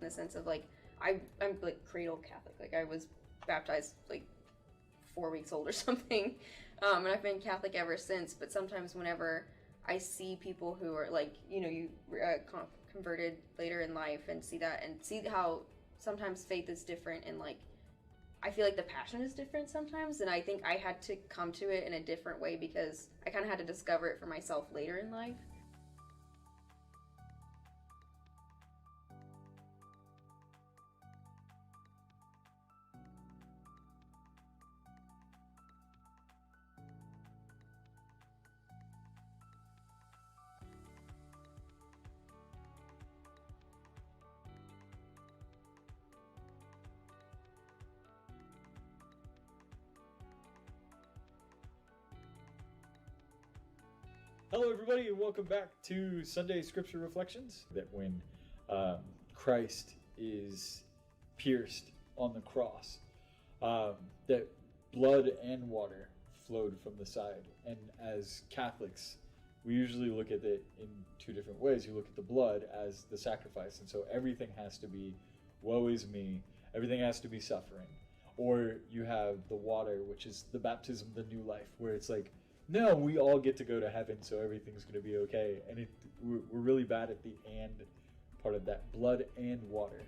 the sense of like I'm like cradle Catholic. Like I was baptized like 4 weeks old or something, and I've been Catholic ever since. But sometimes whenever I see people who are like, you know, you converted later in life and see that and see how sometimes faith is different, and like I feel like the passion is different sometimes, and I think I had to come to it in a different way because I kind of had to discover it for myself later in life. Hello, everybody, and welcome back to Sunday Scripture Reflections. That when Christ is pierced on the cross, that blood and water flowed from the side. And as Catholics, we usually look at it in two different ways. You look at the blood as the sacrifice, and so everything has to be, woe is me, everything has to be suffering. Or you have the water, which is the baptism, the new life, where it's like, no, we all get to go to heaven, so everything's going to be okay. And we're really bad at the and part of that, blood and water.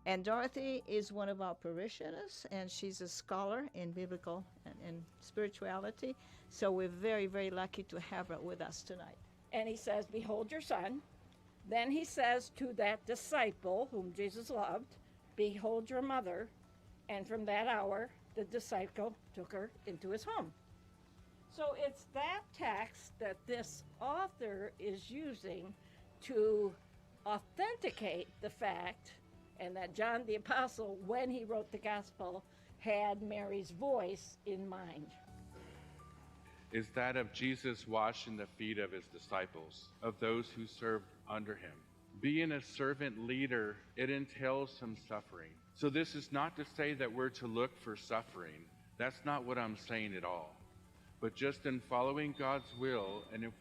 And Dorothy is one of our parishioners, and she's a scholar in biblical and spirituality. So we're very, very lucky to have her with us tonight. And he says, behold your son. Then he says to that disciple whom Jesus loved, behold your mother. And from that hour, the disciple took her into his home. So it's that text that this author is using to authenticate the fact, and that John the Apostle, when he wrote the gospel, had Mary's voice in mind. Is that of Jesus washing the feet of his disciples, of those who served under him. Being a servant leader, it entails some suffering. So this is not to say that we're to look for suffering. That's not what I'm saying at all. But just in following God's will, and if we